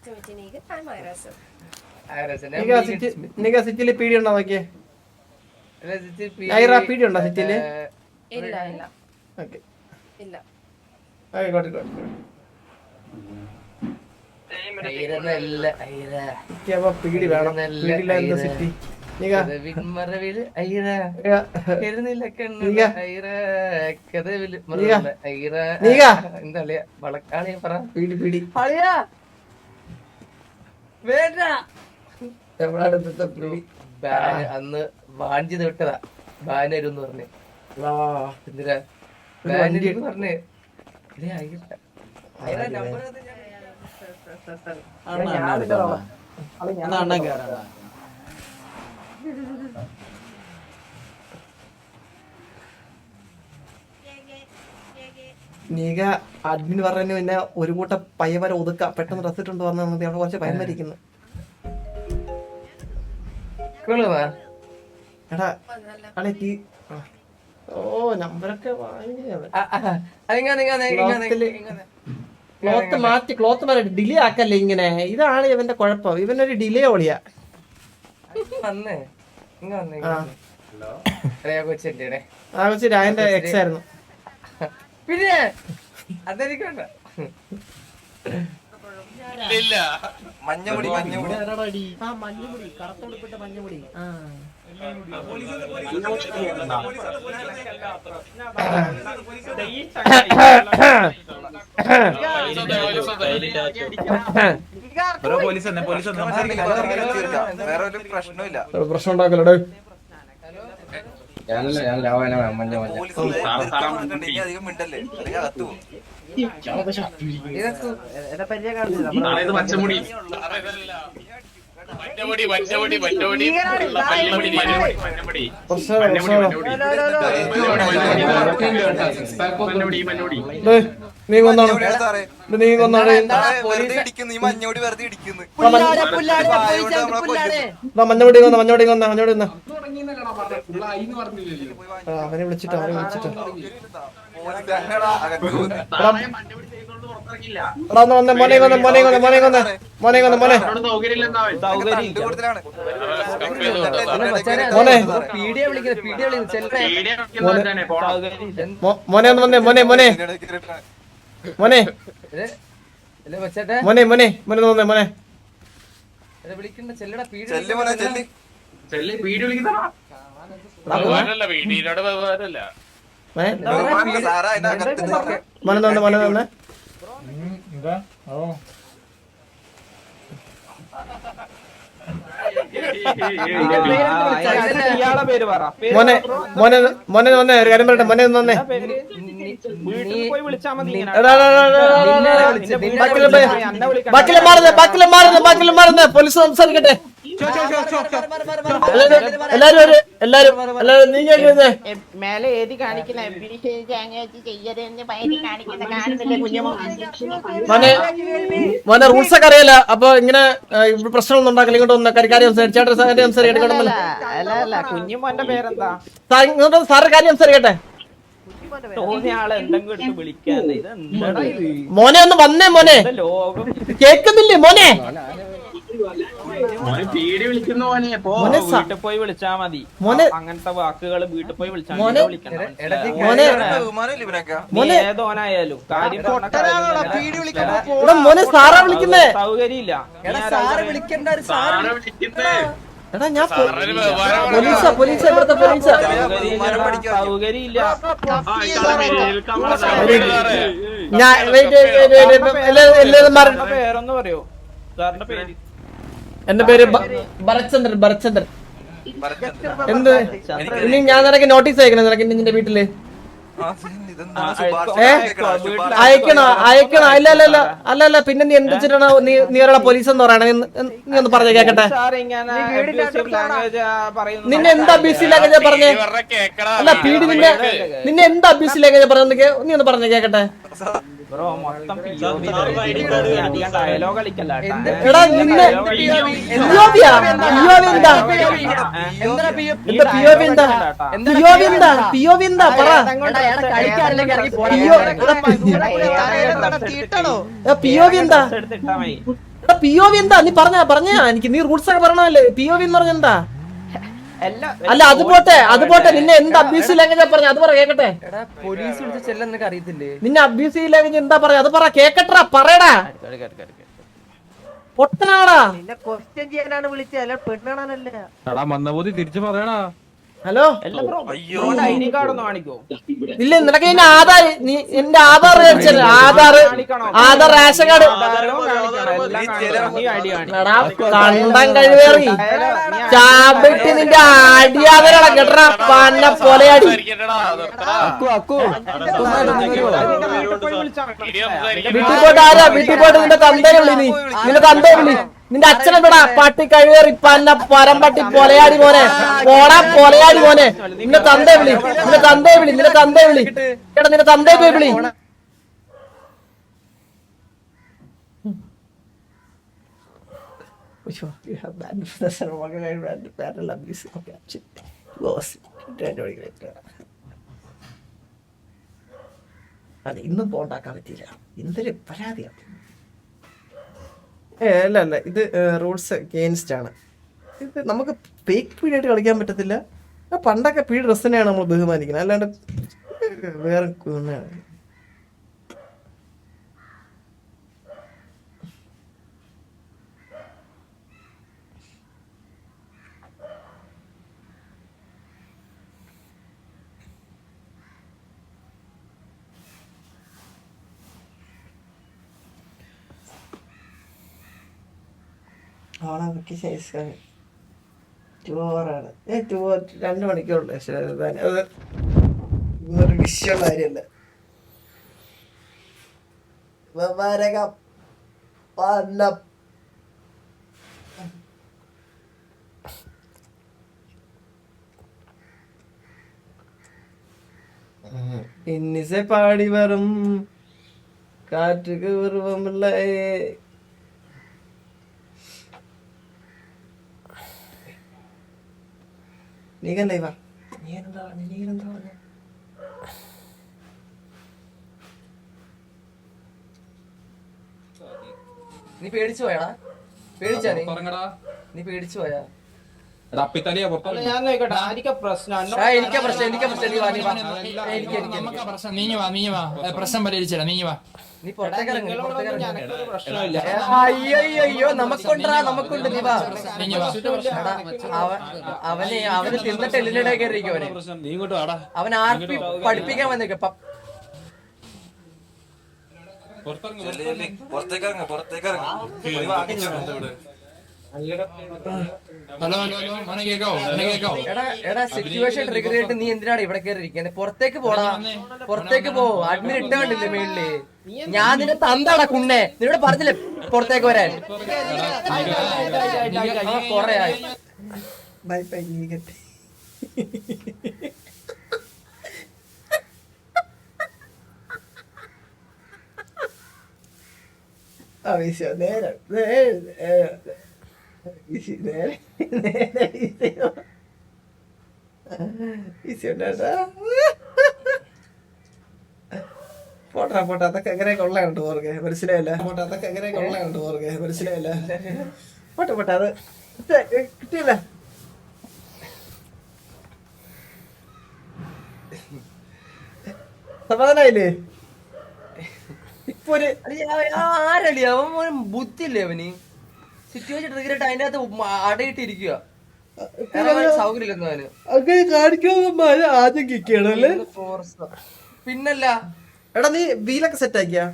to meet you, Niga. I'm Irasu. നിങ്ങ സിറ്റിയില് പീഡി ഉണ്ടോ നോക്കിയേ? ഐറ പീഡി ഉണ്ടോ സിറ്റിയില്? ഇല്ല ഇല്ല. ഓക്കെ ഇല്ല. ആയിക്കോട്ടെ. പീഡി വേണം. പീഡില്ല എന്താ സിറ്റി? അന്ന് വാഞ്ചി വിട്ടതാ ബാനരുന്ന് പറഞ്ഞ് എന്തിനാ പറഞ്ഞ് നീക അഡ്മിൻ പറഞ്ഞു പിന്നെ ഒരു കൂട്ടം പയ്യന്മാരെ ഒതുക്കാം പെട്ടെന്ന് ഡ്രസ് ഇട്ടുണ്ട് വന്നാൽ മതി. അവിടെ കുറച്ച് പയ്യന്മാരിക്കുന്നു. എടാ അളെ ഓ നമ്പറൊക്കെ ക്ലോത്ത് മാറ്റി ഡിലേ ആക്കല്ലേ ഇങ്ങനെ. ഇതാണ് ഇവന്റെ കുഴപ്പം. ഇവനൊരു ഡിലേ ഓളിയാ. ആ കൊച്ചി രായന്റെ എക്സ് ആയിരുന്നു. പിന്നെ അതെനിക്കണ്ട മഞ്ഞമുടി കറുത്തുടുപ്പിട്ട മഞ്ഞമുടി. പ്രശ്നം ഉണ്ടാക്കലോ. പച്ചമുടി നീ കൊന്നാണ് മഞ്ഞമുടി അവനെ വിളിച്ചിട്ടോ മോനെ കാര്യം പറയട്ടെ. മോനെ വന്നേ ബാക്കിലും മാറുന്നേ പോലീസ് സംസാരിക്കട്ടെ. എല്ലാരും നീ കേൾക്കുന്നേ മേലെ ഏത് കാണിക്കുന്ന മോനെ റൂൾസ് ഒക്കെ അറിയാല. അപ്പൊ ഇങ്ങനെ പ്രശ്നമൊന്നും ഉണ്ടാക്കില്ല. ഇങ്ങോട്ട് വന്ന കാര്യം അല്ല കുഞ്ഞുമോന്റെ പേരെന്താ? സാറ് കാര്യം സംസാരിക്കട്ടെ. മോനെ ഒന്ന് വന്നേ. മോനെ കേക്കുന്നില്ലേ? മോനെ വീട്ടിൽ പോയി വിളിച്ചാ മതി. അങ്ങനത്തെ വാക്കുകൾ വീട്ടിൽ പോയി വിളിച്ചാൽ ഏതോനായാലും കാര്യം മോനെ സാറാ വിളിക്കുന്നേ. സൗകര്യമില്ല. എടാ ഞാൻ പോലീസാ ഇവിടുത്തെ പോലീസാ. സൗകര്യമില്ല. പേരൊന്ന് പറയോ സാറിന്റെ പേര്? എന്റെ പേര് ഭരത്ചന്ദ്രൻ. എന്ത് ഇനി ഞാൻ നിനക്ക് നോട്ടീസ് അയക്കണം. നിനക്ക് നിന്റെ വീട്ടില് അയക്കണോ? അല്ല പിന്നെ നീ എന്ത് വെച്ചിട്ടാണ് നീ ഒരാളെ പോലീസ് എന്ന് പറയണേ? നീ ഒന്ന് പറഞ്ഞ കേക്കട്ടെ. നിന്നെ എന്താ അബ്യൂസീവ് ലാംഗ്വേജ് പറഞ്ഞേ? അല്ല പീഡി നിന്നെ എന്താ അബ്യൂസീവ് ലാംഗ്വേജ് പറഞ്ഞ? നീ ഒന്ന് പറഞ്ഞ കേക്കട്ടെ. എടാ നിന്നെ എന്താ പറ. POV എന്താ നീ പറഞ്ഞ എനിക്ക് നീ റൂൾസ് ഒക്കെ പറഞ്ഞല്ലേ POV എന്ന് പറഞ്ഞ എന്താ അല്ല അത് പോട്ടെ നിന്നെ എന്ത് അബ്യൂസീവ് ലാംഗ്വേജ് പറഞ്ഞ അത് പറ കേക്കട്ടെ എടാ പോലീസ് വിളിച്ച് ചെല്ലാൻ നിനക്ക് അറിയത്തില്ലേ നിന്നെ അബ്യൂസീവ് ലാംഗ്വേജ് എന്താ പറയാ അത് പറ കേക്കട്ടാ പറയടാ പൊട്ടനാടാ നിന്നെ ക്വസ്റ്റ്യൻ ചെയ്യാനാണ് വിളിച്ചത് അല്ല പെണ്ണാണല്ല എടാ മന്ദബുദ്ധി തിരിച്ചു പറയണാ ഹലോ ID കാർഡ് ഒന്ന് കാണിക്കോ ഇല്ല നിനക്ക് എന്റെ ആധാർ നീ എന്റെ ആധാർ ആധാർ റേഷൻ കാർഡ് കണ്ടം കഴിവേറി ചാപിട്ട് നിന്റെ അടിയാതരടാ കേട്ടറാ പന്ന പൊലയാടി വീട്ടിൽ പോയിട്ട് ആരാ വീട്ടിൽ പോയിട്ട് നിന്റെ തന്തയെ വിളി നീ നിന്റെ തന്തയെ വിളി നിന്റെ അച്ഛനെ വിടാ പട്ടി കഴിവേറി പന്ന പരമ്പട്ടി പൊലയാടി മോനെ പോടാ പൊലയാടി മോനെ നിന്റെ തന്തയെ വിളി നിന്റെ തന്തയെ വിളി നിന്റെ തന്തയെ വിളി കേട്ടാ നിന്റെ തന്തയെ പോയി വിളി അതെ ഇന്നും പോണ്ടാക്കാൻ പറ്റിയില്ല എന്തൊരു പരാതിയാണ് അല്ല ഇത് റൂൾസ് അഗെയിൻസ്റ്റ് ആണ് ഇത് നമുക്ക് ഫേക്ക് പീഡിയായിട്ട് കളിക്കാൻ പറ്റത്തില്ല പണ്ടൊക്കെ പീഡ് ഡ്രസ്സിനെയാണ് നമ്മൾ ബഹുമാനിക്കുന്നത് അല്ലാണ്ട് വേറെ ടൂറാണ് 2 മണിക്കൂറുണ്ട് അത് ഇന്നൊരു വിഷയമുള്ള കാര്യമല്ല ഇന്നിസെ പാടി വരും കാറ്റുക്ക് ഉരുവമുള്ള നീകല്ലേ വാ നീനെന്താ പറഞ്ഞ നീ പേടിച്ചു പോയാടാ പേടിച്ചാ നീ പേടിച്ചു പോയാ ഞാൻ നോക്കട്ടെ ആയിരിക്കും പ്രശ്നം എനിക്കാ പ്രശ്നം നീ വാ പ്രശ്നം പരിഹരിച്ചാ നീ വാ നീ പുറത്തേക്കിറങ്ങി പ്രശ്നമില്ല അയ്യോ നമുക്കുണ്ട് നീ വാ അവന് തിന്നിട്ട് എല്ലിനിടെ കയറിയിരിക്കും നീ ഇങ്ങോട്ട് വാടാ അവൻ ആർപ്പി പഠിപ്പിക്കാൻ വന്നേക്ക ഹലോ മോനെ കേക്കാവോ എടാ സിറ്റുവേഷൻ ട്രിഗർ ചെയ്തിട്ട് നീ എന്തിനാണ് ഇവിടെ കയറി ഇരിക്കുന്നത് പുറത്തേക്ക് പോടാ പുറത്തേക്ക് പോ അഡ്മിറ്റ് ഇട്ട കണ്ടില്ലേ മേളില് ഞാൻ നിന്നെ തന്താടാ കുണ്ണെ നിന്നോട് പറഞ്ഞില്ലേ പുറത്തേക്ക് വരാൻ കൊറേ ആയി പോട്ടെ അതൊക്കെ എങ്ങനെ കൊള്ളാണ്ട് ഓർക്കെ മനസ്സിലായില്ല പോട്ടെ അത് കിട്ടിയില്ല സമാധാനായില്ലേ ഇപ്പൊ ഒരു ആരടി അവൻ ബുദ്ധിയില്ലേ അവന് സിറ്റുവേഷൻ ട്രിഗർ ആയിട്ട് അതിന്റെ അകത്ത് അടയിട്ടിരിക്കുക സൗകര്യമില്ലെന്ന് അവന് അങ്ങനെ കാണിക്കാതെ ആദ്യം കിക്കണല്ലേ പിന്നല്ല എടാ നീ വീലൊക്കെ സെറ്റ് ആക്കിയാ